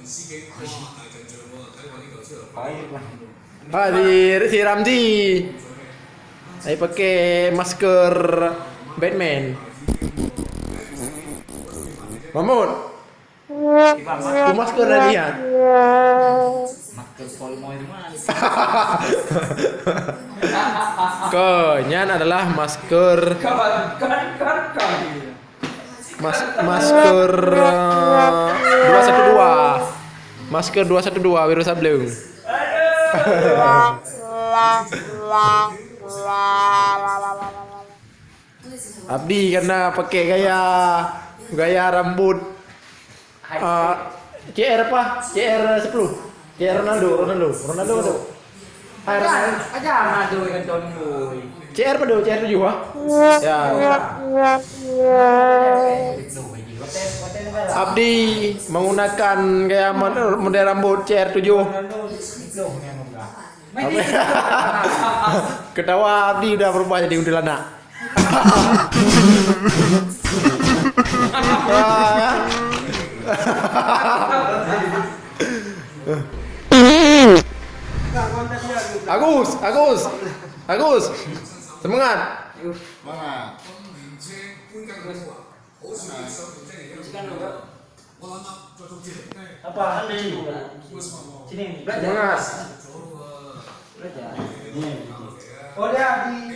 Si Ramzi saya pakai masker Batman. Mahmud, itu masker dah lihat. Masker polmo itu mana? Kenyan adalah masker masker 212. Masker 212 Wiro Sableng. Abdi karena pakai gaya rambut CR apa? CR 10. CR Ronaldo. Hai Ronaldo. Aja madu kan ton boy. CR pada CR 7 ah. Ya. Abdi menggunakan gaya model rambut CR 7. Ketawa Abdi udah berubah jadi kuntilanak. Agus, semangat. Apa? Sini. Semangat. Oh dia di